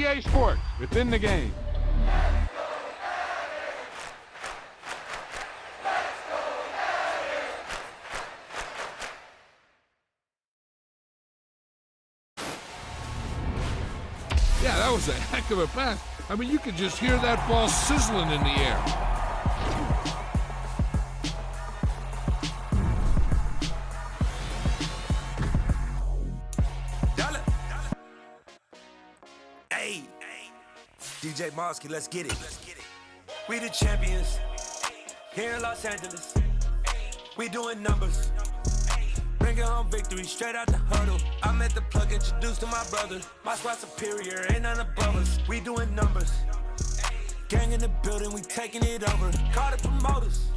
EA Sports, within the game. Yeah, that was a heck of a pass. I mean, you could just hear that ball sizzling in the air. Hey, DJ Mosky, let's get it. We the champions here in Los Angeles. We doing numbers. Bringing home victory straight out the huddle. I'm at the plug, introduced to my brother. My squad superior, ain't none above us. We doing numbers. Gang in the building, we taking it over. Call the promoters.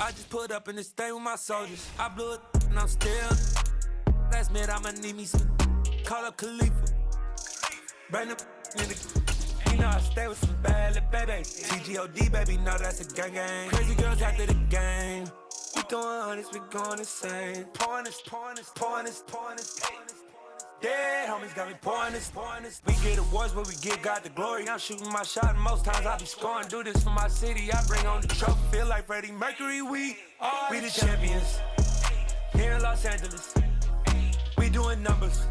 I just put up in this thing with my soldiers. I blew it and I'm still. Last minute I'ma need me some. Call up Khalifa. Bring up in the. You know I stay with some bad little babies. TGOD baby, know that's a gang gang. Crazy girls after the game. We going honest, we going insane. Pouring this. Dead homies got me pouring this. We get awards, but we give God the glory. I'm shooting my shot, and most times I be scoring. Do this for my city, I bring on the trophy. Feel like Freddie Mercury, we the champions. Here in Los Angeles, we doing numbers.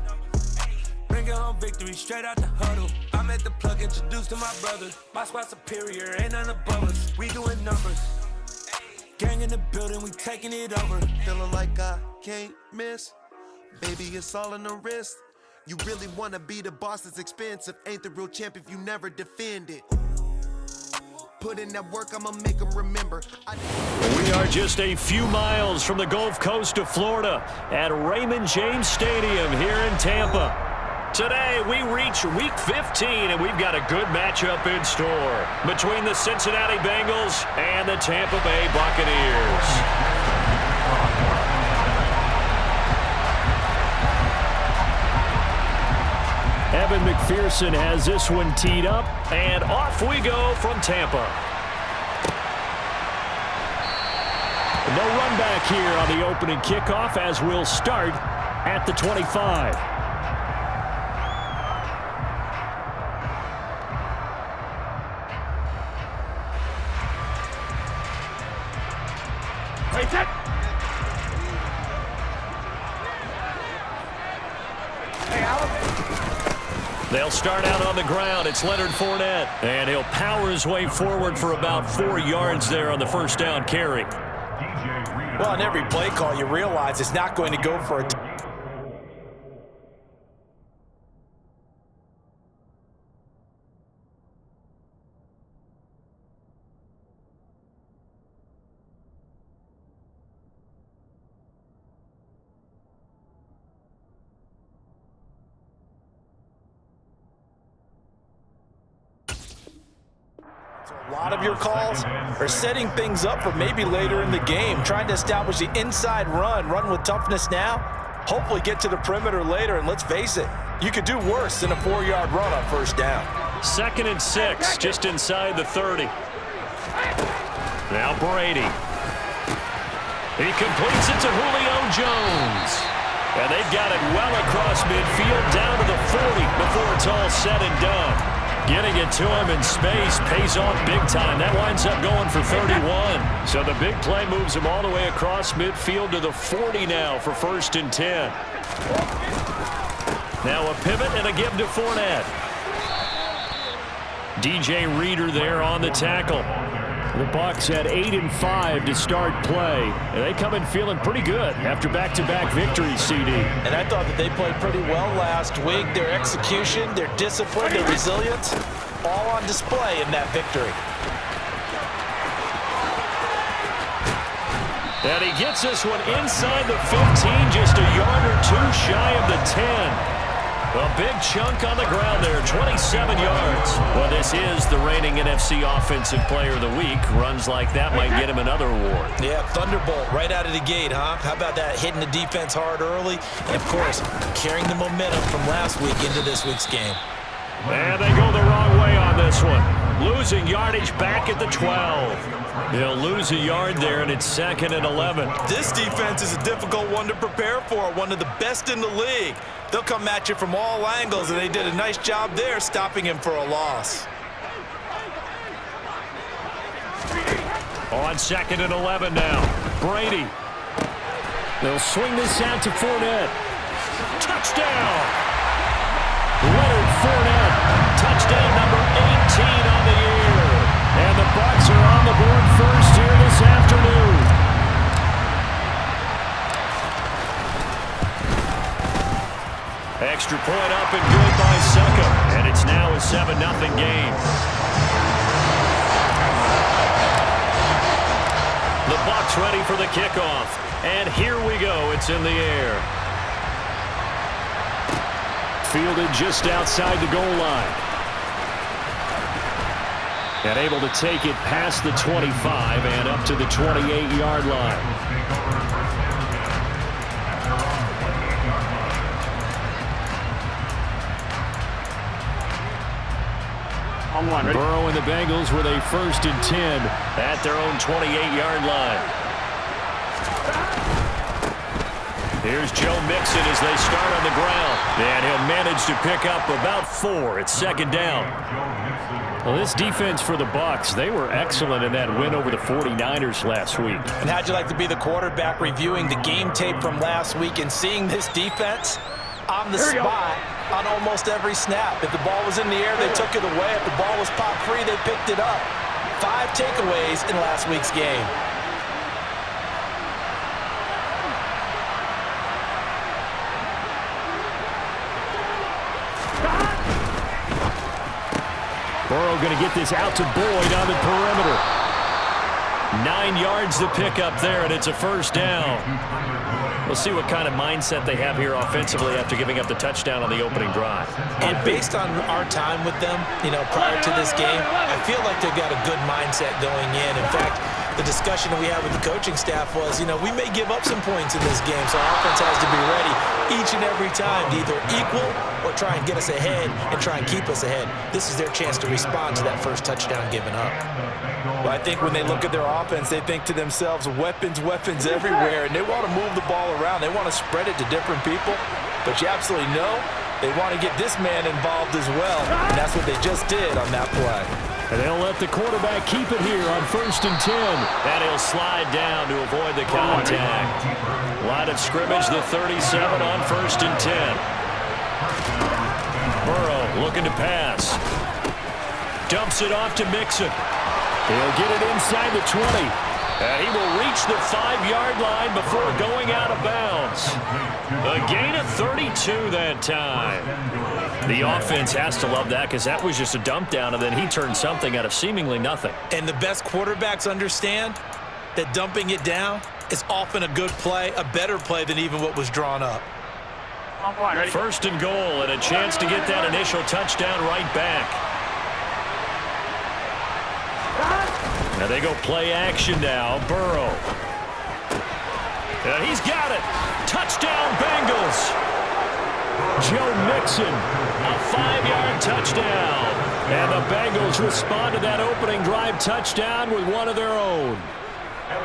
Bringing home victory straight out the huddle. I'm at the plug, introduced to my brother. My squad superior, ain't none above us. We doing numbers. Gang in the building, we taking it over. Feeling like I can't miss. Baby, it's all in the wrist. You really wanna be the boss, it's expensive. Ain't the real champ if you never defend it. Put in that work, I'ma make them remember. We are just a few miles from the Gulf Coast of Florida at Raymond James Stadium here in Tampa. Today, we reach Week 15, and we've got a good matchup in store between the Cincinnati Bengals and the Tampa Bay Buccaneers. Evan McPherson has this one teed up, and off we go from Tampa. No run back here on the opening kickoff as we'll start at the 25. They'll start out on the ground. It's Leonard Fournette, and he'll power his way forward for about 4 yards there on the first down carry. Well, on every play call, you realize it's not going to go for a A lot of your calls are setting things up for maybe later in the game, trying to establish the inside run with toughness now, hopefully get to the perimeter later, and let's face it, you could do worse than a 4-yard run on first down. 2nd and 6, just inside the 30. Now Brady. He completes it to Julio Jones. And they've got it well across midfield down to the 40 before it's all said and done. Getting it to him in space pays off big time. That winds up going for 31. So the big play moves him all the way across midfield to the 40 now for 1st and 10. Now a pivot and a give to Fournette. DJ Reader there on the tackle. The Bucs had 8 and 5 to start play, and they come in feeling pretty good after back-to-back victories, CD. And I thought that they played pretty well last week. Their execution, their discipline, their resilience, all on display in that victory. And he gets this one inside the 15, just a yard or two shy of the 10. A big chunk on the ground there, 27 yards. Well, this is the reigning NFC Offensive Player of the Week. Runs like that might get him another award. Yeah, Thunderbolt right out of the gate, huh? How about that, hitting the defense hard early? And, of course, carrying the momentum from last week into this week's game. And they go the wrong way on this one. Losing yardage back at the 12. They'll lose a yard there, and it's 2nd and 11. This defense is a difficult one to prepare for, one of the best in the league. They'll come at you from all angles, and they did a nice job there stopping him for a loss. On 2nd and 11 now. Brady. They'll swing this out to Fournette. Touchdown! Leonard Fournette. Touchdown number 18 on the year. And the Bucs are on the board first here this afternoon. Extra point up and good by Suckup. And it's now a 7-0 game. The Bucs ready for the kickoff. And here we go. It's in the air. Fielded just outside the goal line. And able to take it past the 25 and up to the 28-yard line. Burrow and the Bengals with a 1st and 10 at their own 28-yard line. Here's Joe Mixon as they start on the ground. And he'll manage to pick up about 4. It's 2nd down. Well, this defense for the Bucs, they were excellent in that win over the 49ers last week. And how'd you like to be the quarterback reviewing the game tape from last week and seeing this defense on the spot on almost every snap? If the ball was in the air, they took it away. If the ball was pop free, they picked it up. 5 takeaways in last week's game. Burrow going to get this out to Boyd on the perimeter. 9 yards to pick up there, and it's a 1st down. We'll see what kind of mindset they have here offensively after giving up the touchdown on the opening drive. And based on our time with them, prior to this game, I feel like they've got a good mindset going in. In fact, the discussion that we had with the coaching staff was, we may give up some points in this game, so our offense has to be ready each and every time to either equal or try and get us ahead and try and keep us ahead. This is their chance to respond to that first touchdown given up. Well, I think when they look at their offense, they think to themselves, weapons everywhere, and they want to move the ball around. They want to spread it to different people, but you absolutely know they want to get this man involved as well, and that's what they just did on that play. And they'll let the quarterback keep it here on 1st and 10. And he'll slide down to avoid the contact. Line of scrimmage, the 37 on 1st and 10. Burrow looking to pass. Dumps it off to Mixon. He'll get it inside the 20. And he will reach the 5-yard line before going out of bounds. A gain of 32 that time. The offense has to love that because that was just a dump down, and then he turned something out of seemingly nothing. And the best quarterbacks understand that dumping it down is often a good play, a better play than even what was drawn up. 1st and goal, and a chance to get that initial touchdown right back. Now they go play action now. Burrow. And he's got it. Touchdown, Bengals. Joe Mixon, a 5-yard touchdown. And the Bengals respond to that opening drive touchdown with one of their own.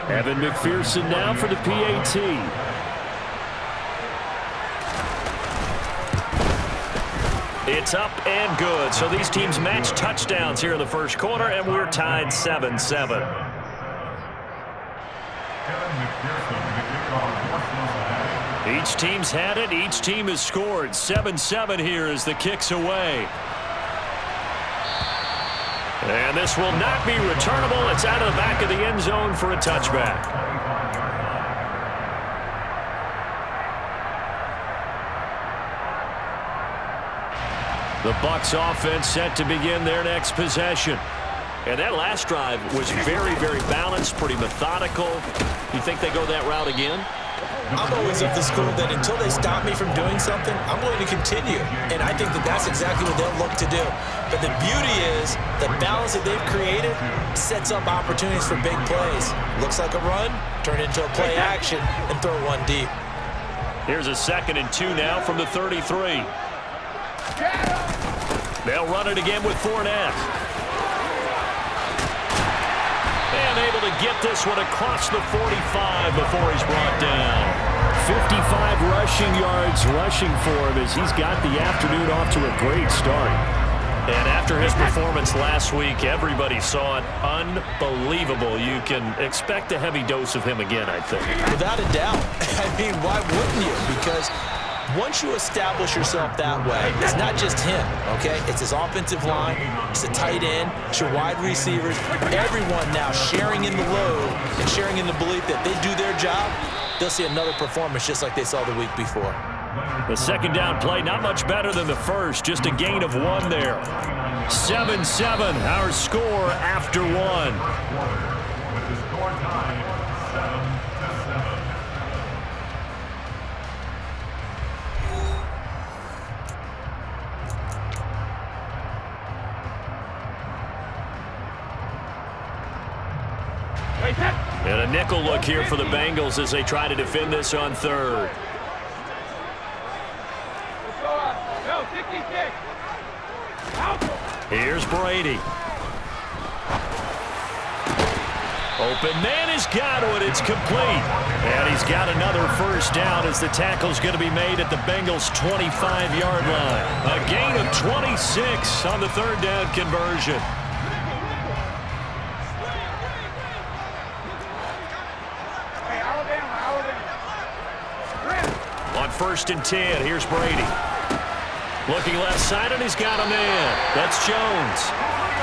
Evan McPherson now for the PAT. It's up and good. So these teams match touchdowns here in the first quarter, and we're tied 7-7. Each team's had it. Each team has scored. 7-7 here as the kick's away. And this will not be returnable. It's out of the back of the end zone for a touchback. The Bucs offense set to begin their next possession. And that last drive was very, very balanced, pretty methodical. You think they go that route again? I'm always of the school that until they stop me from doing something, I'm going to continue. And I think that that's exactly what they'll look to do. But the beauty is the balance that they've created sets up opportunities for big plays. Looks like a run, turn into a play action, and throw one deep. Here's a 2nd and 2 now from the 33. They'll run it again with Fournette. And able to get this one across the 45 before he's brought down. 55 rushing yards rushing for him as he's got the afternoon off to a great start. And after his performance last week, everybody saw it. Unbelievable. You can expect a heavy dose of him again, I think. Without a doubt. I mean, why wouldn't you? Because once you establish yourself that way, it's not just him, okay? It's his offensive line, it's the tight end, it's your wide receivers, everyone now sharing in the load and sharing in the belief that they do their job, they'll see another performance just like they saw the week before. The second down play, not much better than the first, just a gain of 1 there. 7-7, our score after 1. With the score tied 7-7. And a nickel look here for the Bengals as they try to defend this on third. Here's Brady. Open man has got it. It's complete. And he's got another first down as the tackle's going to be made at the Bengals' 25-yard line. A gain of 26 on the third down conversion. On 1st and 10, here's Brady. Looking left side, and he's got a man. That's Jones.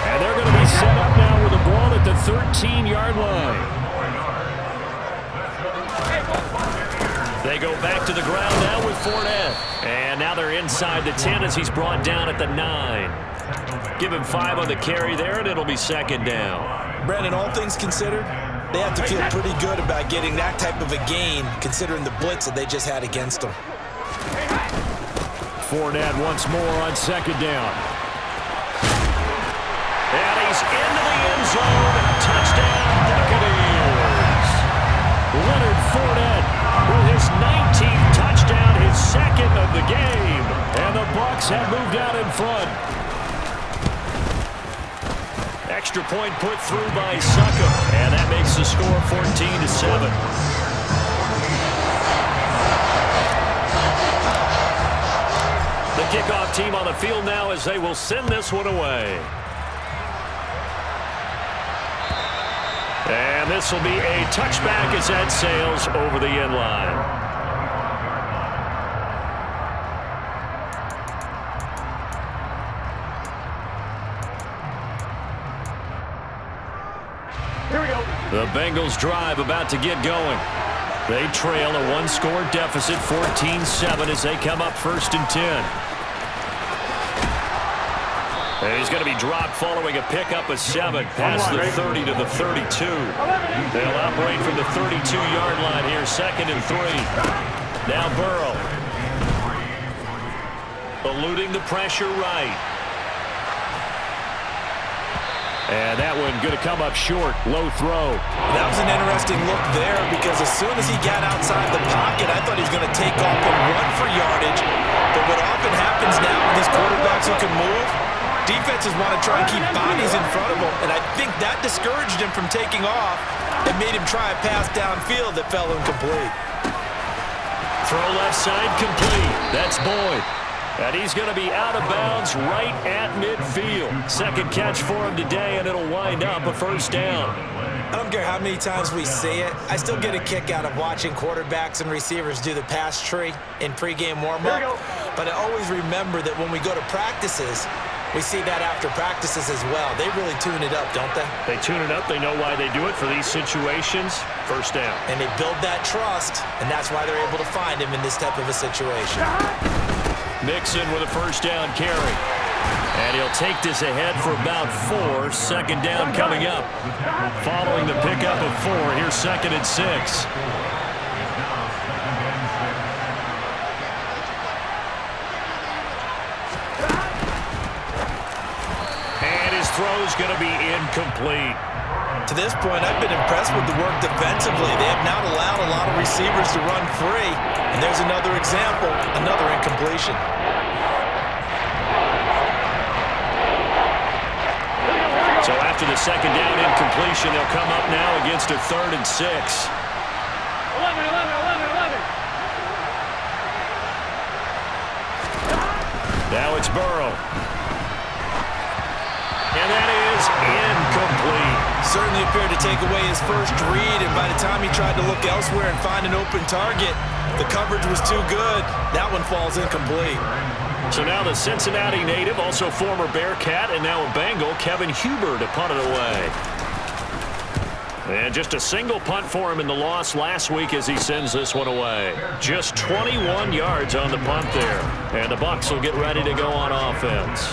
And they're going to be set up now with the ball at the 13-yard line. They go back to the ground now with Fournette. And now they're inside the 10 as he's brought down at the 9. Give him 5 on the carry there, and it'll be second down. Brandon, all things considered, they have to feel pretty good about getting that type of a gain considering the blitz that they just had against them. Fournette once more on second down. And he's into the end zone. Touchdown, Buccaneers. Leonard Fournette with his 19th touchdown, his second of the game. And the Bucs have moved out in front. Extra point put through by Succop. And that makes the score 14-7. The kickoff team on the field now as they will send this one away. And this will be a touchback as that sails over the end line. Here we go. The Bengals drive about to get going. They trail a one-score deficit, 14-7, as they come up 1st and 10. And he's going to be dropped following a pickup of 7 past the 30 to the 32. They'll operate from the 32-yard line here, 2nd and 3. Now Burrow. Eluding the pressure right. And that one going to come up short. Low throw. That was an interesting look there because as soon as he got outside the pocket, I thought he was going to take off and run for yardage. But what often happens now with these quarterbacks who can move, defenses want to try and keep bodies in front of them. And I think that discouraged him from taking off and made him try a pass downfield that fell incomplete. Throw left side complete. That's Boyd. And he's going to be out of bounds right at midfield. Second catch for him today, and it'll wind up a first down. I don't care how many times we see it. I still get a kick out of watching quarterbacks and receivers do the pass tree in pregame warm-up. But I always remember that when we go to practices, we see that after practices as well. They really tune it up, don't they? They tune it up. They know why they do it for these situations. First down. And they build that trust, and that's why they're able to find him in this type of a situation. Mixon with a first down carry. And he'll take this ahead for about 4. Second down coming up. Following the pickup of 4, here's 2nd and 6. And his throw's going to be incomplete. To this point, I've been impressed with the work defensively. They have not allowed a lot of receivers to run free. And there's another example, another incompletion. So after the second down incompletion. They'll come up now against a 3rd and 6. 11. Now it's Burrow. And that is incomplete. Certainly appeared to take away his first read, and by the time he tried to look elsewhere and find an open target, the coverage was too good. That one falls incomplete. So now the Cincinnati native, also former Bearcat and now a Bengal, Kevin Huber, to punt it away. And just a single punt for him in the loss last week as he sends this one away. Just 21 yards on the punt there. And the Bucs will get ready to go on offense.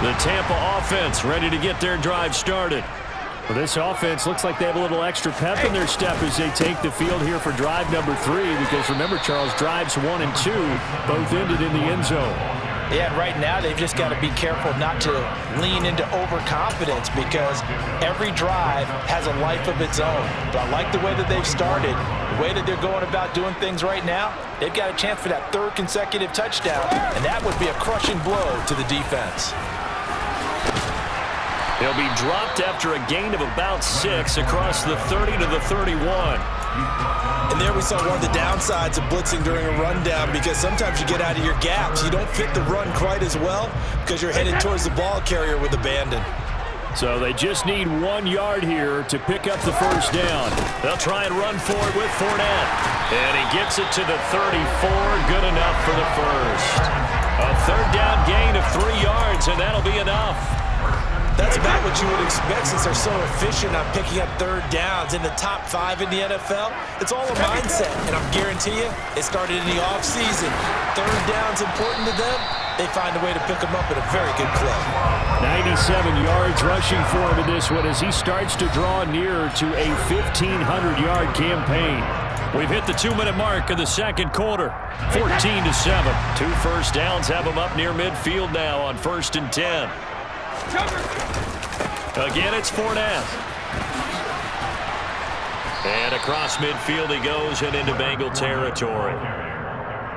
The Tampa offense ready to get their drive started. Well, this offense looks like they have a little extra pep in their step as they take the field here for drive number 3. Because remember, Charles, drives 1 and 2 both ended in the end zone. Yeah, and right now they've just got to be careful not to lean into overconfidence because every drive has a life of its own. But I like the way that they've started, the way that they're going about doing things right now. They've got a chance for that 3rd consecutive touchdown, and that would be a crushing blow to the defense. He'll be dropped after a gain of about 6 across the 30 to the 31. And there we saw one of the downsides of blitzing during a rundown because sometimes you get out of your gaps. You don't fit the run quite as well because you're headed towards the ball carrier with abandon. So they just need 1 yard here to pick up the first down. They'll try and run for it with Fournette. And he gets it to the 34. Good enough for the first. A 3rd down gain of 3 yards, and that'll be enough. That's about what you would expect since they're so efficient on picking up 3rd downs in the top 5 in the NFL. It's all a mindset, and I'm guarantee you it started in the offseason. 3rd down's important to them. They find a way to pick them up at a very good clip. 97 yards rushing for him in this one as he starts to draw nearer to a 1,500-yard campaign. We've hit the 2-minute mark of the second quarter. 14-7. 2 first downs have them up near midfield now on 1st and 10. Again, it's Fournette. And across midfield he goes and into Bengal territory.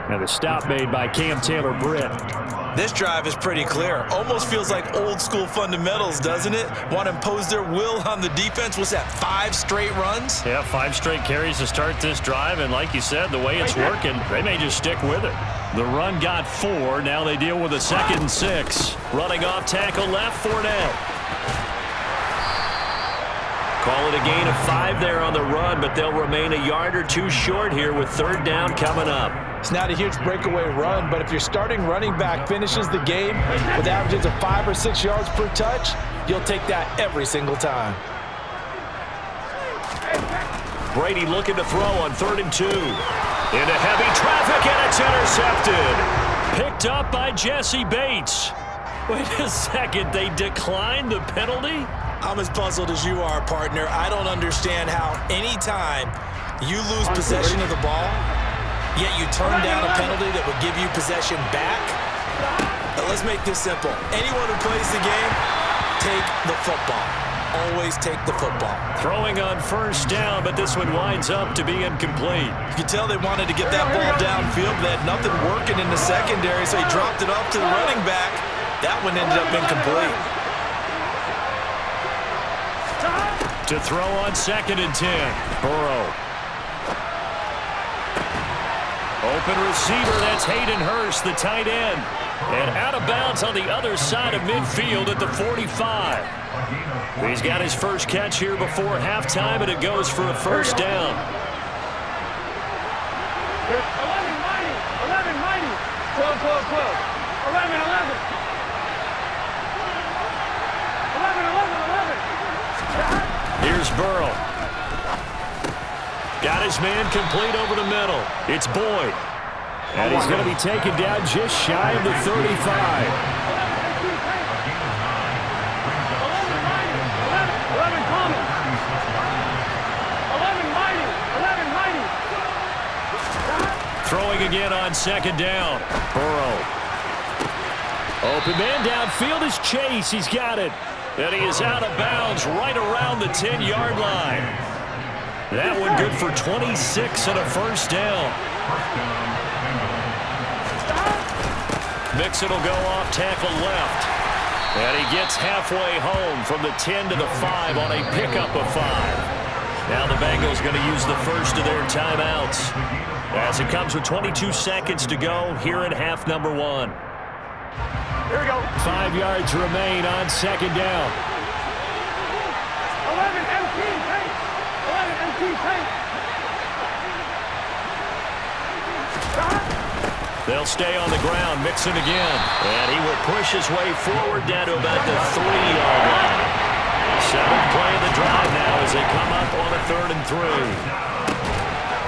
Now the stop made by Cam Taylor-Britt. This drive is pretty clear. Almost feels like old school fundamentals, doesn't it? Want to impose their will on the defense. What's that, 5 straight runs? Yeah, 5 straight carries to start this drive. And like you said, the way it's working, they may just stick with it. The run got 4. Now they deal with a 2nd and 6. Running off tackle left, Fournette. Call it a gain of 5 there on the run, but they'll remain a yard or 2 short here with 3rd down coming up. It's not a huge breakaway run, but if your starting running back finishes the game with averages of 5 or 6 yards per touch, you'll take that every single time. Brady looking to throw on 3rd and 2. Into heavy traffic, and it's intercepted. Picked up by Jesse Bates. Wait a second, they declined the penalty? I'm as puzzled as you are, partner. I don't understand how any time you lose possession of the ball, yet you turn down a penalty that would give you possession back. Now let's make this simple. Anyone who plays the game, take the football. Always take the football. Throwing on 1st down, but this one winds up to be incomplete. You can tell they wanted to get that ball downfield, but they had nothing working in the secondary, so he dropped it off to the running back. That one ended up incomplete. To throw on 2nd and 10. Burrow. Open receiver, that's Hayden Hurst, the tight end. And out of bounds on the other side of midfield at the 45. He's got his first catch here before halftime, and it goes for a 1st down. 11, 12, 11, 11. Here's Burrow. Got his man complete over the middle. It's Boyd. And he's going to be taken down just shy of the 35. Throwing again on 2nd down. Burrow. Open man downfield is Chase. He's got it. And he is out of bounds right around the 10-yard line. That one good for 26 and a 1st down. Mixon will go off tackle left. And he gets halfway home from the 10 to the 5 on a pickup of 5. Now the Bengals going to use the first of their timeouts as it comes with 22 seconds to go here in half number 1. Here we go. 5 yards remain on second down. 11 MT paint. 11 MT paint. They'll stay on the ground, Mixon again. And he will push his way forward down to about the 3-yard line. 7th play of the drive now as they come up on a 3rd and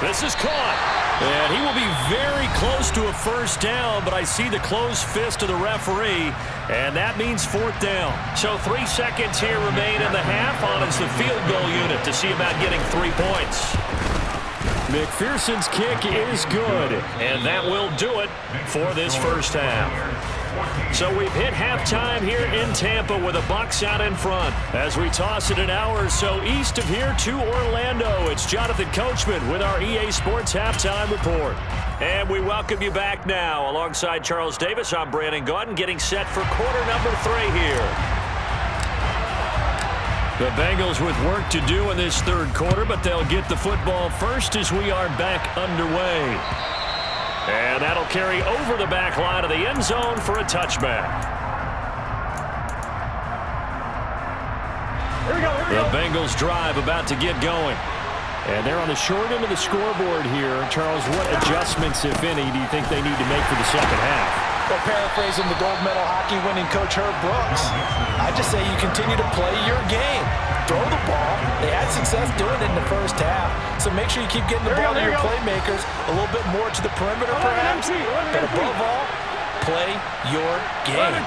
3. This is caught. And he will be very close to a first down, but I see the closed fist of the referee, and that means 4th down. So 3 seconds here remain in the half on as the field goal unit to see about getting 3 points. McPherson's kick is good, and that will do it for this first half. So we've hit halftime here in Tampa with the Bucs out in front. As we toss it an hour or so east of here to Orlando, it's Jonathan Coachman with our EA Sports Halftime Report. And we welcome you back now. Alongside Charles Davis, I'm Brandon Gaudin, getting set for quarter number 3 here. The Bengals with work to do in this 3rd quarter, but they'll get the football first as we are back underway. And that'll carry over the back line of the end zone for a touchback. Here we go. The Bengals drive about to get going. And they're on the short end of the scoreboard here. Charles, what adjustments, if any, do you think they need to make for the second half? Well, paraphrasing the gold medal hockey winning coach Herb Brooks, I just say you continue to play your game. Throw the ball. They had success doing it in the first half, so make sure you keep getting the ball to your playmakers a little bit more to the perimeter perhaps, but above all, play your game.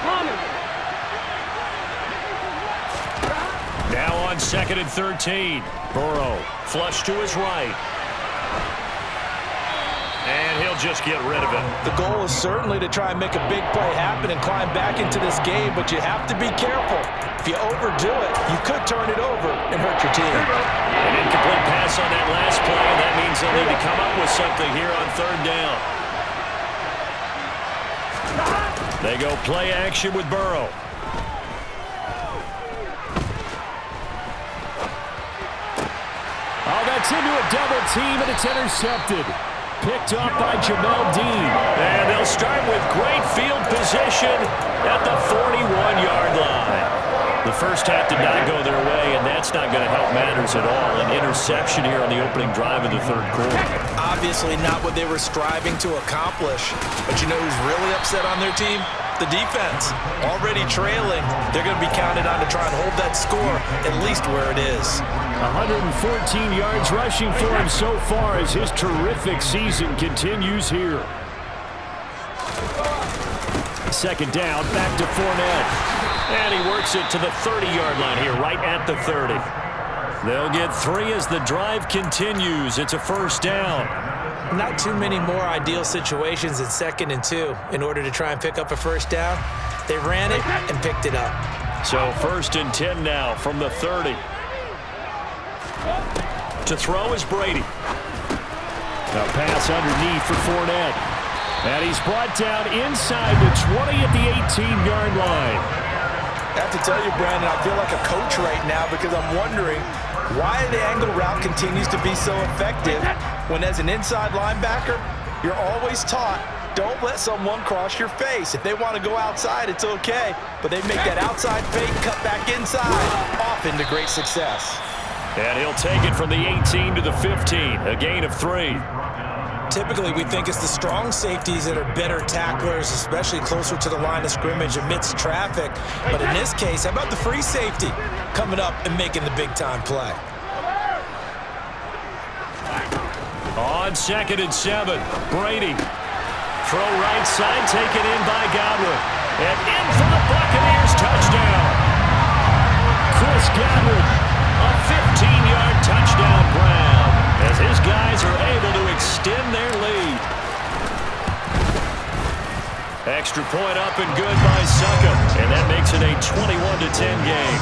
Now on 2nd and 13, Burrow flush to his right. And he'll just get rid of it. The goal is certainly to try and make a big play happen and climb back into this game, but you have to be careful. If you overdo it, you could turn it over and hurt your team. An incomplete pass on that last play, and that means they'll need to come up with something here on 3rd down. They go play action with Burrow. Oh, that's into a double team, and it's intercepted. Picked off by Jamel Dean. And they'll start with great field position at the 41-yard line. The first half did not go their way, and that's not going to help matters at all. An interception here on the opening drive of the 3rd quarter. Obviously not what they were striving to accomplish. But you know who's really upset on their team? The defense. Already trailing, they're going to be counted on to try and hold that score at least where it is. 114 yards rushing for him so far as his terrific season continues here. 2nd down, back to Fournette. And he works it to the 30-yard line here, right at the 30. They'll get 3 as the drive continues. It's a first down. Not too many more ideal situations in 2nd and 2 in order to try and pick up a first down. They ran it and picked it up. So 1st and 10 now from the 30. To throw is Brady. A pass underneath for Fournette. And he's brought down inside the 20 at the 18-yard line. I have to tell you, Brandon, I feel like a coach right now because I'm wondering why the angle route continues to be so effective when as an inside linebacker, you're always taught, don't let someone cross your face. If they want to go outside, it's okay. But they make that outside fake, cut back inside, often to great success. And he'll take it from the 18 to the 15, a gain of 3. Typically, we think it's the strong safeties that are better tacklers, especially closer to the line of scrimmage amidst traffic. But in this case, how about the free safety coming up and making the big-time play? On 2nd and 7, Brady. Throw right side, taken in by Godwin. And in for the Buccaneers touchdown. Chris Godwin, a 15-yard touchdown Brown, as his guys are able to extend their lead. Extra point up and good by Suckup, and that makes it a 21-10 game.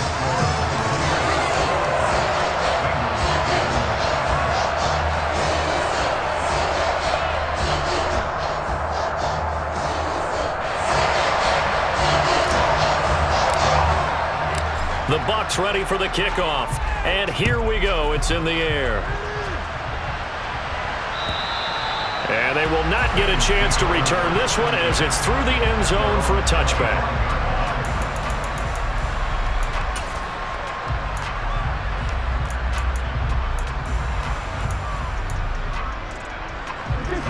gets ready for the kickoff. And here we go. It's in the air. And they will not get a chance to return this one as it's through the end zone for a touchback.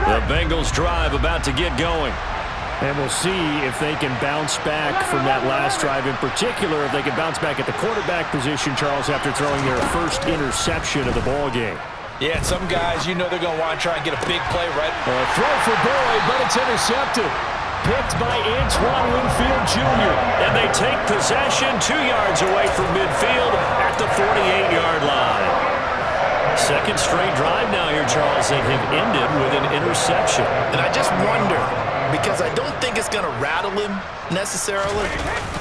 The Bengals drive about to get going. And we'll see if they can bounce back from that last drive in particular, if they can bounce back at the quarterback position, Charles, after throwing their first interception of the ball game. Yeah, and some guys, you know they're going to want to try and get a big play, right? Throw for Boyd, but it's intercepted. Picked by Antoine Winfield Jr. And they take possession 2 yards away from midfield at the 48-yard line. Second straight drive now here, Charles, that have ended with an interception. And I just wonder, because I don't think it's going to rattle him necessarily.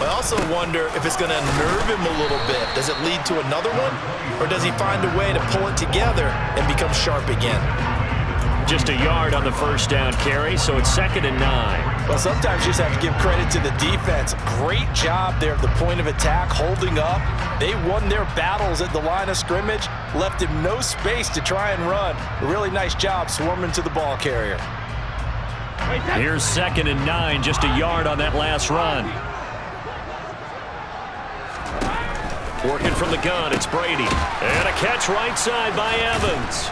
I also wonder if it's going to nerve him a little bit. Does it lead to another one? Or does he find a way to pull it together and become sharp again? Just a yard on the first down carry, so it's 2nd and 9. Well, sometimes you just have to give credit to the defense. Great job there at the point of attack, holding up. They won their battles at the line of scrimmage, left him no space to try and run. A really nice job swarming to the ball carrier. Here's 2nd and 9, just a yard on that last run. Working from the gun, it's Brady. And a catch right side by Evans.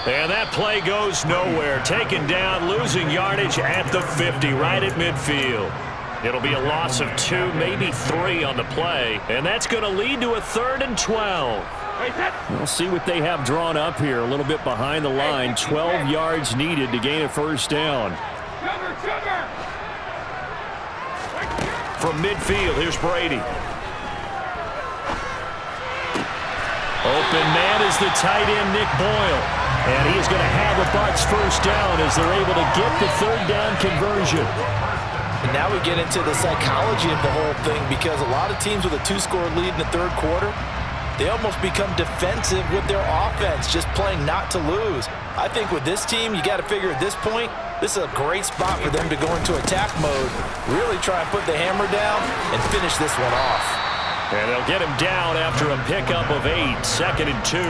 And that play goes nowhere. Taken down, losing yardage at the 50, right at midfield. It'll be a loss of 2, maybe 3 on the play. And that's going to lead to a 3rd and 12. We'll see what they have drawn up here. A little bit behind the line. 12 yards needed to gain a first down. From midfield, here's Brady. Open man is the tight end, Nick Boyle. And he is going to have a Bucs first down as they're able to get the 3rd down conversion. And now we get into the psychology of the whole thing, because a lot of teams with a 2-score lead in the 3rd quarter, they almost become defensive with their offense, just playing not to lose. I think with this team, you got to figure at this point, this is a great spot for them to go into attack mode, really try and put the hammer down and finish this one off. And they'll get him down after a pickup of 8, 2nd and 2.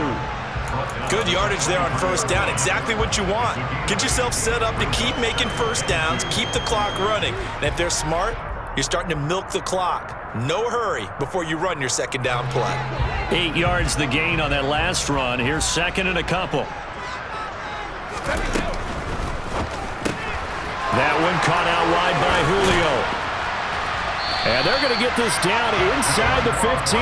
Good yardage there on first down, exactly what you want. Get yourself set up to keep making first downs, keep the clock running. And if they're smart, you're starting to milk the clock. No hurry before you run your 2nd down play. 8 yards the gain on that last run. Here's 2nd and a couple. That one caught out wide by Julio. And they're going to get this down inside the 15.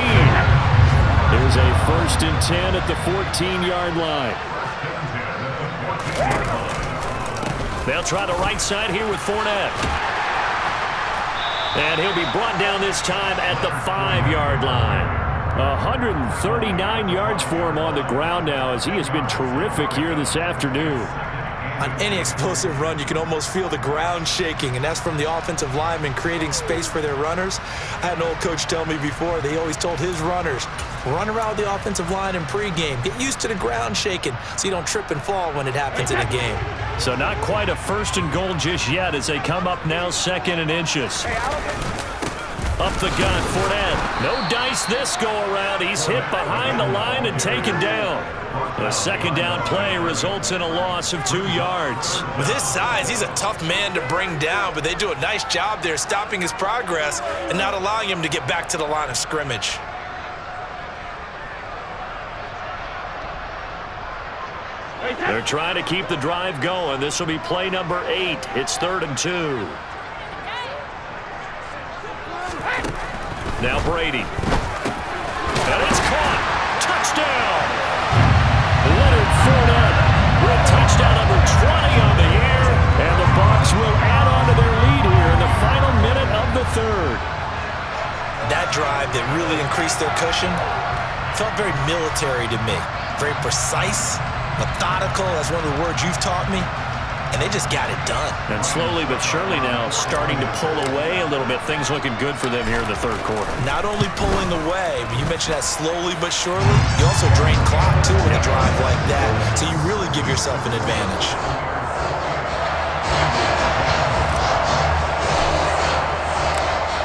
There's a 1st and 10 at the 14-yard line. They'll try the right side here with Fournette. And he'll be brought down this time at the 5-yard line. 139 yards for him on the ground now, as he has been terrific here this afternoon. On any explosive run, you can almost feel the ground shaking, and that's from the offensive linemen creating space for their runners. I had an old coach tell me before, they always told his runners, run around the offensive line in pregame. Get used to the ground shaking so you don't trip and fall when it happens in a game. So not quite a 1st and goal just yet as they come up now 2nd and inches. Up the gun, Fournette. No dice this go around. He's hit behind the line and taken down. The 2nd down play results in a loss of 2 yards. With his size, he's a tough man to bring down, but they do a nice job there stopping his progress and not allowing him to get back to the line of scrimmage. They're trying to keep the drive going. This will be play number 8. It's 3rd and 2. Now Brady. And it's caught. Touchdown. Leonard Fournette with touchdown number 20 on the year. And the Bucs will add on to their lead here in the final minute of the 3rd. That drive that really increased their cushion felt very military to me. Very precise, methodical, that's one of the words you've taught me. And they just got it done. And slowly but surely now starting to pull away a little bit. Things looking good for them here in the 3rd quarter. Not only pulling away, but you mentioned that slowly but surely. You also drain clock, too, with a drive like that. So you really give yourself an advantage.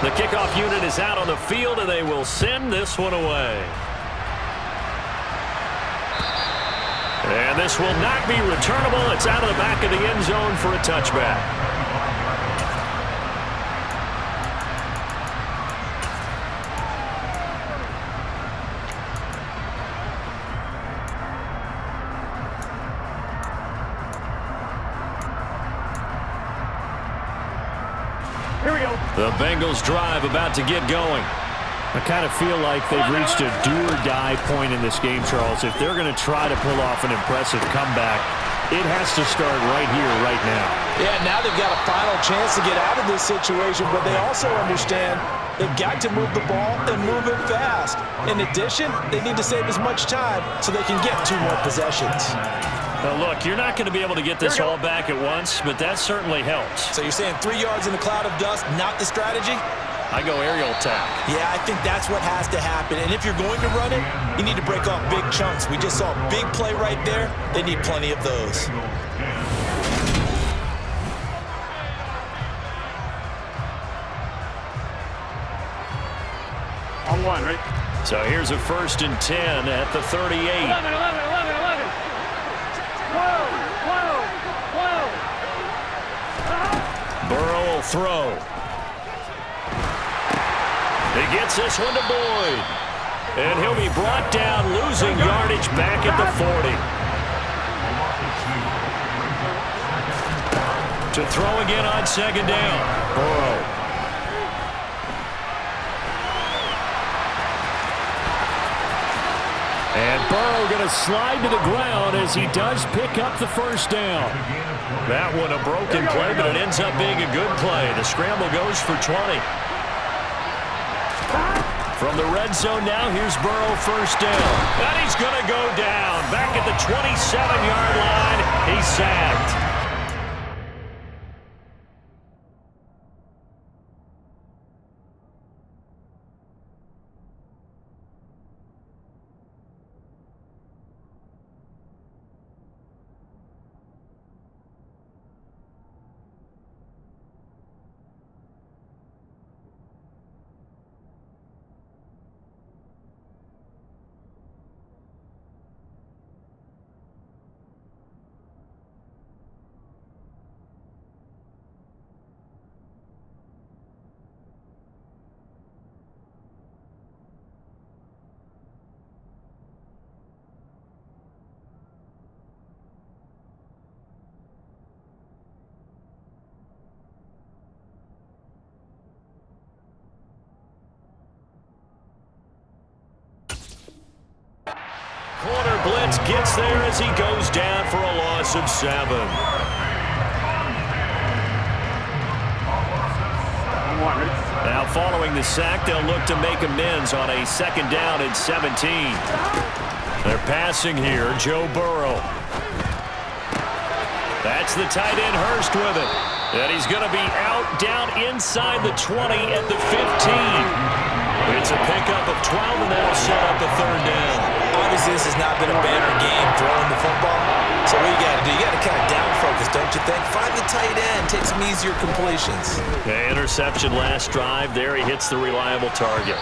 The kickoff unit is out on the field, and they will send this one away. And this will not be returnable. It's out of the back of the end zone for a touchback. Here we go. The Bengals drive about to get going. I kind of feel like they've reached a do-or-die point in this game, Charles. If they're going to try to pull off an impressive comeback, it has to start right here, right now. Yeah, now they've got a final chance to get out of this situation, but they also understand they've got to move the ball and move it fast. In addition, they need to save as much time so they can get 2 more possessions. Now look, you're not going to be able to get this all back at once, but that certainly helps. So you're saying 3 yards in a cloud of dust, not the strategy? I go aerial attack. Yeah, I think that's what has to happen. And if you're going to run it, you need to break off big chunks. We just saw a big play right there. They need plenty of those. On 1, ready? So here's a 1st and 10 at the 38. 11. 12. Burrow will throw. He gets this one to Boyd. And he'll be brought down, losing yardage back at the 40. To throw again on 2nd down. Burrow. And Burrow going to slide to the ground as he does pick up the 1st down. That one a broken play, but it ends up being a good play. The scramble goes for 20. From the red zone now, here's Burrow 1st down. And he's going to go down. Back at the 27-yard line, he's sacked. Corner blitz gets there as he goes down for a loss of 7. Now following the sack, they'll look to make amends on a 2nd down and 17. They're passing here, Joe Burrow. That's the tight end Hurst with it. And he's going to be out down inside the 20 at the 15. It's a pickup of 12, and that'll set up a 3rd down. Obviously, this has not been a banner game throwing the football. So what you got to do, you got to kind of down focus, don't you think? Find the tight end, take some easier completions. Okay, interception last drive. There he hits the reliable target.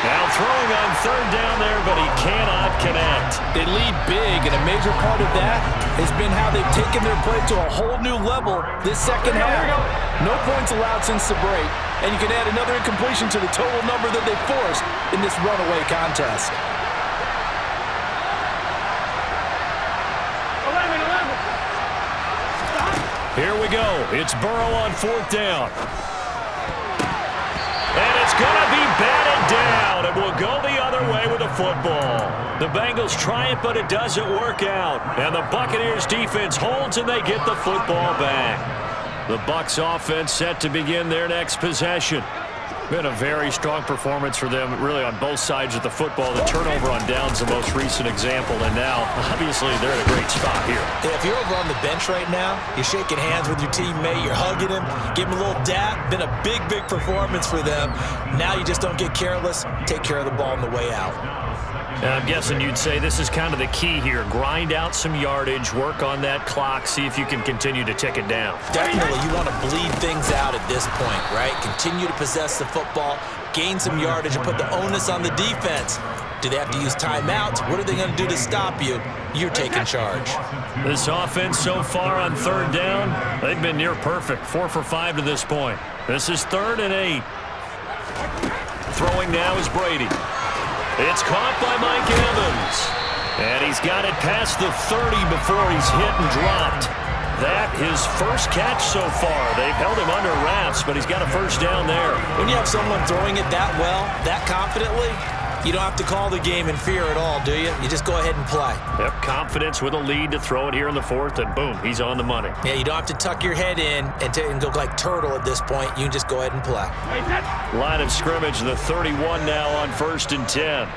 Now throwing on 3rd down there, but he cannot connect. They lead big, and a major part of that has been how they've taken their play to a whole new level this 2nd half. No points allowed since the break, and you can add another incompletion to the total number that they forced in this runaway contest. 11. Here we go. It's Burrow on 4th down. And it's going to be batted down. It will go the other way with the football. The Bengals try it, but it doesn't work out. And the Buccaneers defense holds, and they get the football back. The Bucs offense set to begin their next possession. Been a very strong performance for them, really, on both sides of the football. The turnover on downs the most recent example, and now, obviously, they're in a great spot here. Yeah, if you're over on the bench right now, you're shaking hands with your teammate, you're hugging him, give him a little dap. Been a big, big performance for them. Now you just don't get careless. Take care of the ball on the way out. And I'm guessing you'd say this is kind of the key here. Grind out some yardage, work on that clock, see if you can continue to tick it down. Definitely, you want to bleed things out at this point, right? Continue to possess the football, gain some yardage, and put the onus on the defense. Do they have to use timeouts? What are they going to do to stop you? You're taking charge. This offense so far on third down, they've been near perfect. 4 for 5 to this point. This is 3rd and 8. Throwing now is Brady. It's caught by Mike Evans. And he's got it past the 30 before he's hit and dropped. That his first catch so far. They've held him under wraps, but he's got a first down there. When you have someone throwing it that well, that confidently, you don't have to call the game in fear at all, do you? You just go ahead and play. Yep, confidence with a lead to throw it here in the 4th, and boom, he's on the money. Yeah, you don't have to tuck your head in and go like turtle at this point. You can just go ahead and play. Line of scrimmage, the 31 now on 1st and 10.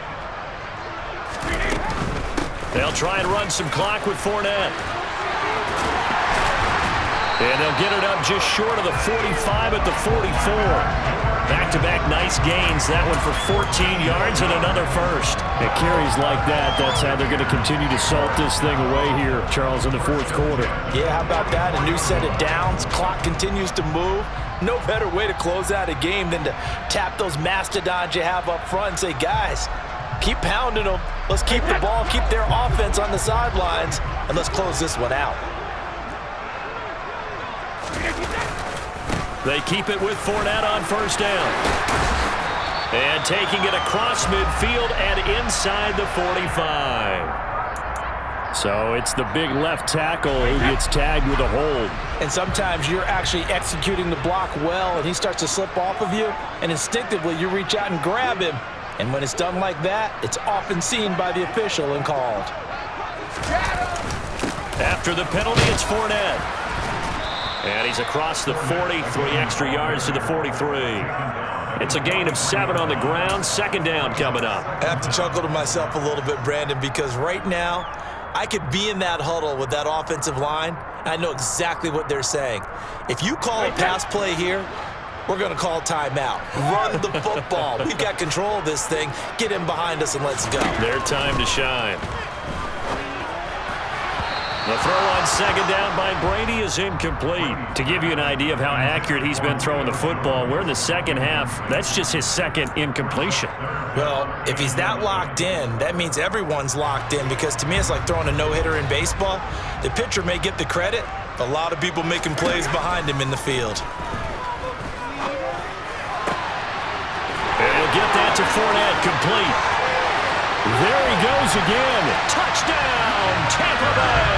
They'll try and run some clock with Fournette. And they'll get it up just short of the 45 at the 44. Back-to-back nice gains. That one for 14 yards and another first. It carries like that. That's how they're going to continue to salt this thing away here, Charles, in the 4th quarter. Yeah, how about that? A new set of downs. Clock continues to move. No better way to close out a game than to tap those mastodons you have up front and say, guys, keep pounding them. Let's keep the ball, keep their offense on the sidelines, and let's close this one out. They keep it with Fournette on 1st down. And taking it across midfield and inside the 45. So it's the big left tackle who gets tagged with a hold. And sometimes you're actually executing the block well, and he starts to slip off of you, and instinctively you reach out and grab him. And when it's done like that, it's often seen by the official and called. After the penalty, it's Fournette. And he's across the 40, 3 extra yards to the 43. It's a gain of 7 on the ground. 2nd down coming up. I have to chuckle to myself a little bit, Brandon, because right now I could be in that huddle with that offensive line. I know exactly what they're saying. If you call a pass play here, we're going to call timeout. Run the football. We've got control of this thing. Get in behind us and let's go. Their time to shine. The throw on 2nd down by Brady is incomplete. To give you an idea of how accurate he's been throwing the football, we're in the 2nd half. That's just his 2nd incompletion. Well, if he's that locked in, that means everyone's locked in, because to me it's like throwing a no-hitter in baseball. The pitcher may get the credit, a lot of people making plays behind him in the field. And he'll get that to Fournette, complete. There he goes again. Touchdown, Tampa Bay.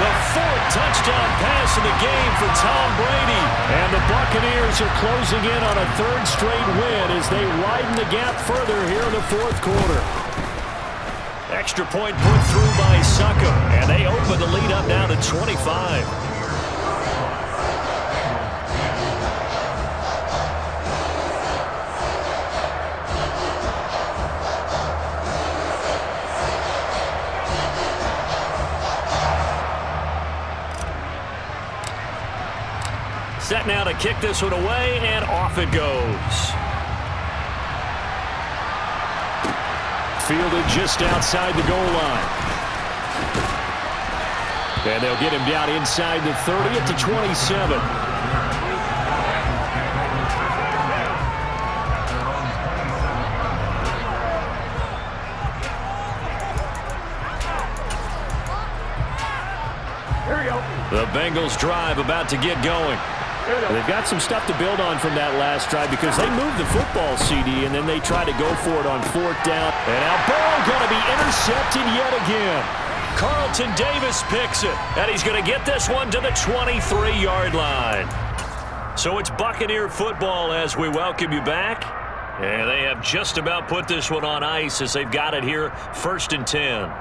The 4th touchdown pass of the game for Tom Brady. And the Buccaneers are closing in on a 3rd straight win as they widen the gap further here in the 4th quarter. Extra point put through by Succop, and they open the lead up now to 25. Set now to kick this one away, and off it goes. Fielded just outside the goal line. And they'll get him down inside the 30 at the 27. Here we go. The Bengals drive about to get going. They've got some stuff to build on from that last drive because they moved the football, CD, and then they try to go for it on 4th down. And now Burrow going to be intercepted yet again. Carlton Davis picks it, and he's going to get this one to the 23-yard line. So it's Buccaneer football as we welcome you back. And they have just about put this one on ice as they've got it here, 1st and 10.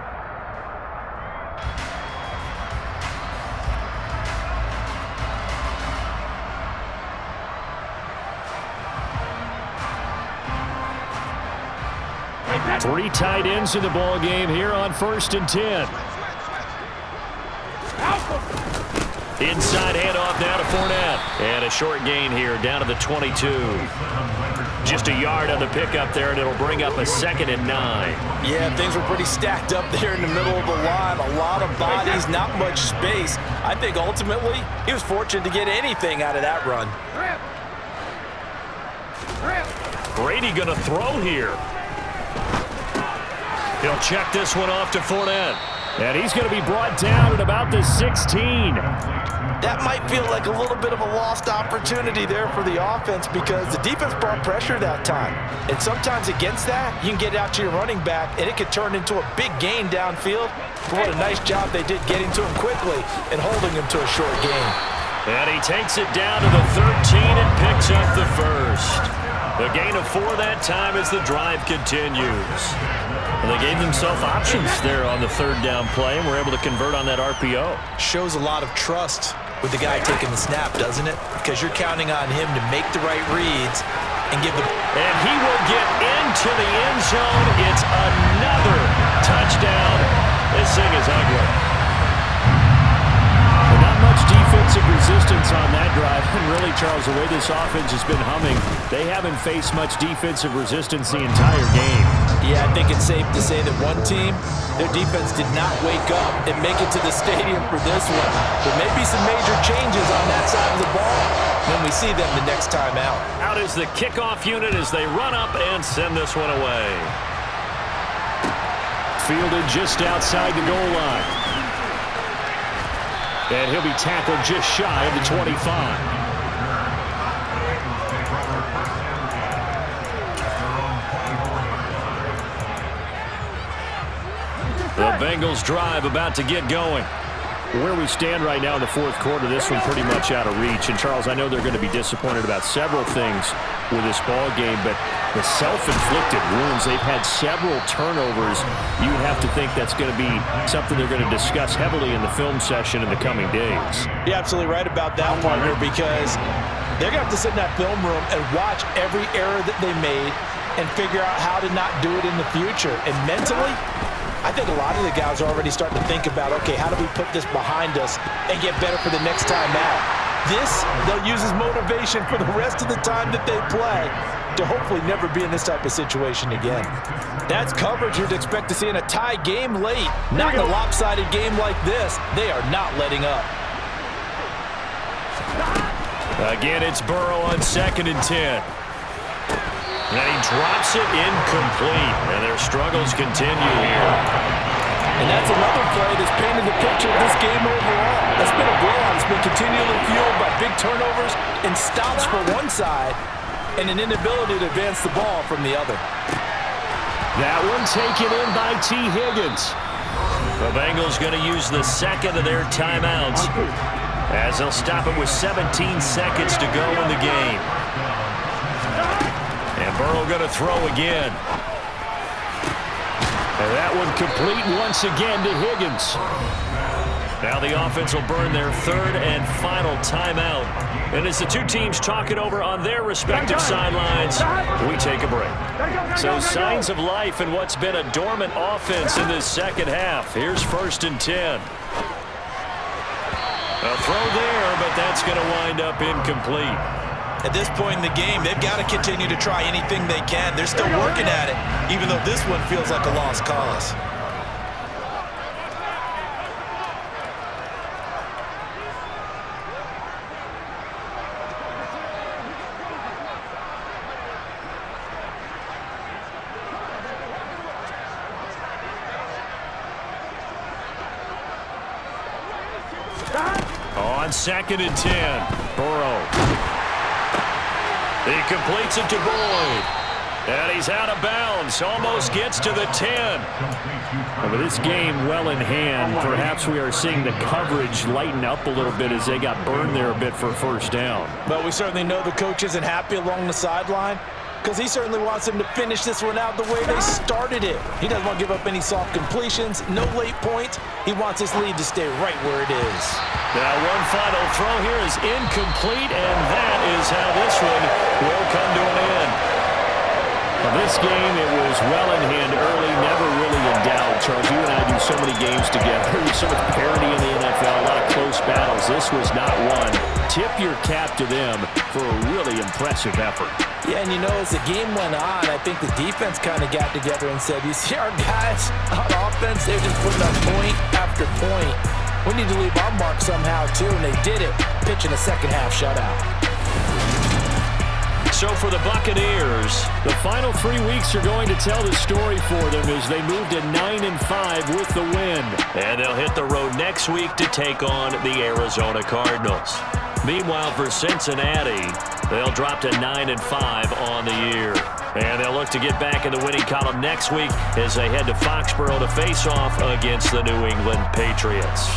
Three tight ends in the ball game here on 1st and 10. Inside handoff now to Fournette. And a short gain here down to the 22. Just a yard on the pickup there, and it'll bring up a 2nd and 9. Yeah, things were pretty stacked up there in the middle of the line. A lot of bodies, not much space. I think ultimately he was fortunate to get anything out of that run. Brady going to throw here. He'll check this one off to Fournette. And he's going to be brought down at about the 16. That might feel like a little bit of a lost opportunity there for the offense because the defense brought pressure that time. And sometimes against that, you can get out to your running back, and it could turn into a big gain downfield. But what a nice job they did getting to him quickly and holding him to a short gain. And he takes it down to the 13 and picks up the first. The gain of 4 that time as the drive continues. And they gave themselves options there on the 3rd down play and were able to convert on that RPO. Shows a lot of trust with the guy taking the snap, doesn't it? Because you're counting on him to make the right reads and give the... And he will get into the end zone. It's another touchdown. This thing is ugly. Not much defensive resistance on that drive. And really, Charles, the way this offense has been humming, they haven't faced much defensive resistance the entire game. Yeah, I think it's safe to say that one team, their defense did not wake up and make it to the stadium for this one. There may be some major changes on that side of the ball when we see them the next time out. Out is the kickoff unit as they run up and send this one away. Fielded just outside the goal line. And he'll be tackled just shy of the 25. The Bengals drive about to get going. Where we stand right now in the 4th quarter, this one pretty much out of reach. And, Charles, I know they're going to be disappointed about several things with this ball game, but the self-inflicted wounds, they've had several turnovers. You have to think that's going to be something they're going to discuss heavily in the film session in the coming days. You're absolutely right about that, partner, because they're going to have to sit in that film room and watch every error that they made and figure out how to not do it in the future. And mentally, I think a lot of the guys are already starting to think about, okay, how do we put this behind us and get better for the next time out? This, they'll use as motivation for the rest of the time that they play to hopefully never be in this type of situation again. That's coverage you'd expect to see in a tie game late. Not in a lopsided game like this. They are not letting up. Again, it's Burrow on 2nd and 10. And he drops it incomplete. And their struggles continue here. And that's another play that's painted the picture of this game overall. That's been a blowout. It's been continually fueled by big turnovers and stops for one side and an inability to advance the ball from the other. That one taken in by T. Higgins. The Bengals going to use the 2nd of their timeouts as they'll stop it with 17 seconds to go in the game. And Burrow going to throw again. And that one complete once again to Higgins. Now the offense will burn their 3rd and final timeout. And as the two teams talk it over on their respective sidelines, we take a break. So signs of life in what's been a dormant offense in this 2nd half. Here's 1st and 10. A throw there, but that's going to wind up incomplete. At this point in the game, they've got to continue to try anything they can. They're still working at it, even though this one feels like a lost cause. On 2nd and 10, Burrow. He completes it to Boyd. And he's out of bounds. Almost gets to the 10. And with this game well in hand, perhaps we are seeing the coverage lighten up a little bit as they got burned there a bit for 1st down. But we certainly know the coach isn't happy along the sideline because he certainly wants them to finish this one out the way they started it. He doesn't want to give up any soft completions, no late points. He wants his lead to stay right where it is. Now one final throw here is incomplete, and that is how this one will come to an end. Well, this game, it was well in hand early, never really in doubt. Charles, you and I do so many games together. There's so much parity in the NFL, a lot of close battles. Charles, this was not one. Tip your cap to them for a really impressive effort. Yeah, and as the game went on, I think the defense kind of got together and said, you see our guys on offense, they're just putting up point after point. We need to leave our mark somehow, too, and they did it, pitching a second-half shutout. So for the Buccaneers, the final 3 weeks are going to tell the story for them as they move to 9-5 with the win. And they'll hit the road next week to take on the Arizona Cardinals. Meanwhile, for Cincinnati, they'll drop to 9-5 on the year. And they'll look to get back in the winning column next week as they head to Foxborough to face off against the New England Patriots.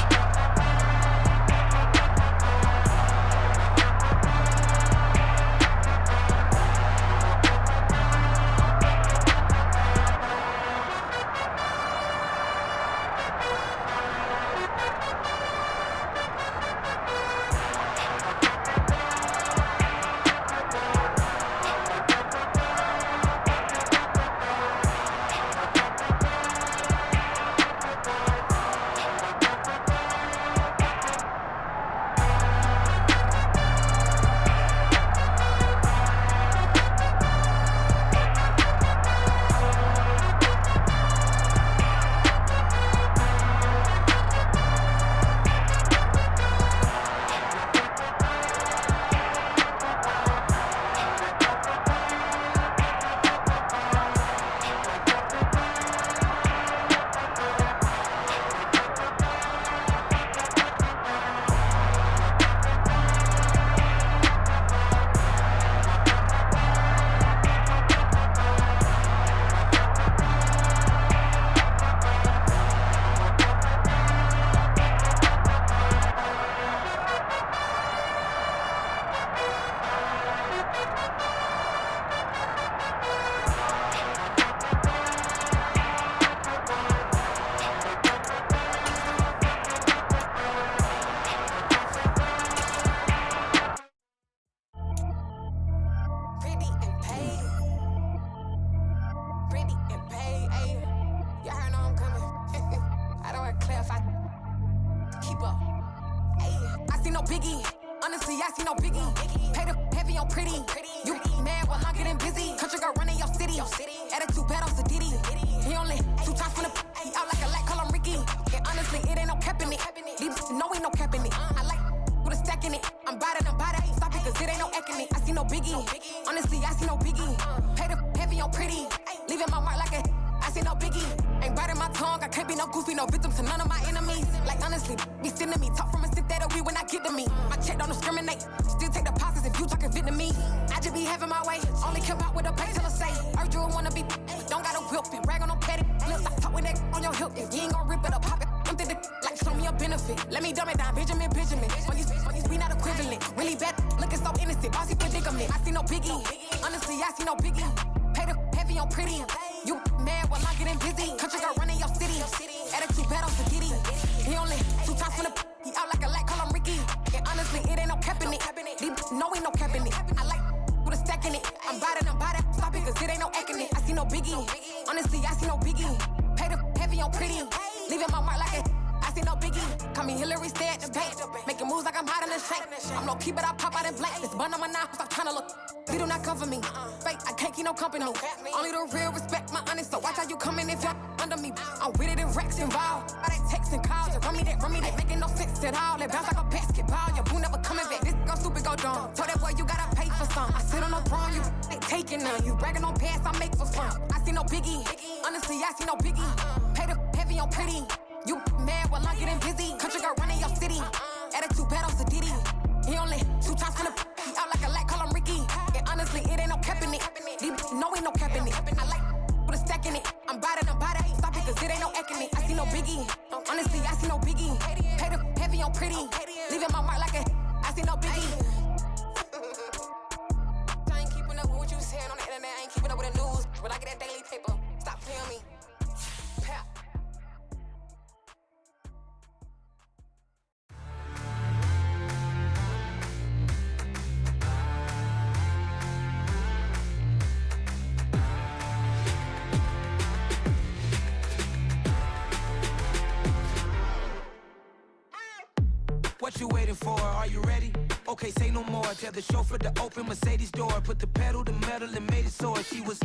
What you waiting for? Are you ready? Okay, say no more. Tell the chauffeur to open Mercedes door. Put the pedal to metal and made it soar. She was,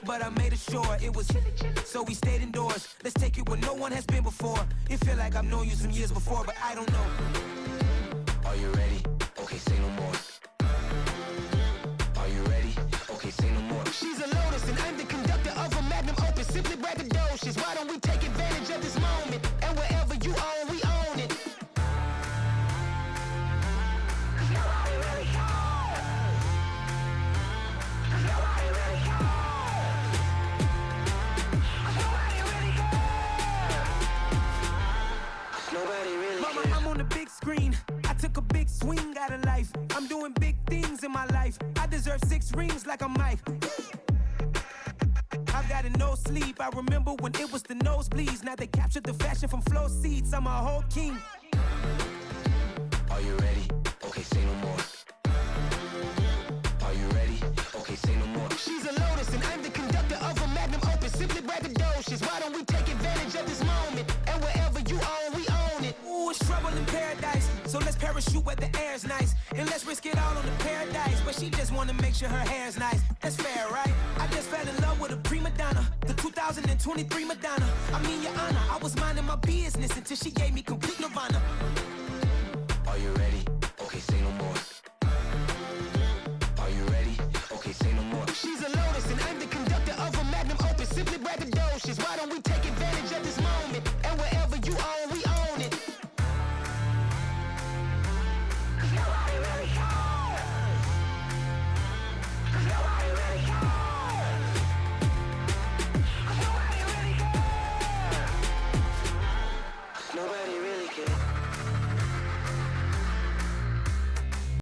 but I made it sure it was. So we stayed indoors. Let's take it where no one has been before. It feel like I've known you some years before, but I don't know. Are you ready? Okay, say no more. Are you ready? Okay, say no more. She's a Lotus and I'm the conductor of a Magnum Opus. Simply braggadocious. Why don't we take advantage of this moment? And wherever you own, we own it. Mama, I'm on the big screen. I took a big swing out of life. I'm doing big things in my life. I deserve 6 rings like I'm Mike. I've got no sleep. I remember when it was the nosebleeds. Now they captured the fashion from flow seats. I'm a whole king. Are you ready? Okay, say no more. Are you ready? Okay, say no more. She's a Lotus and I'm the conductor of a Magnum Opus. Simply braggadocious. Why don't we take advantage of this moment? And wherever you own, we own it. Ooh, it's trouble in paradise. So let's parachute where the air's nice. And let's risk it all on the paradise. But she just wanna make sure her hair's nice. That's fair, right? I just fell in love with a prima donna. The 2023 Madonna. I mean, your honor, I was minding my business until she gave me complete nirvana.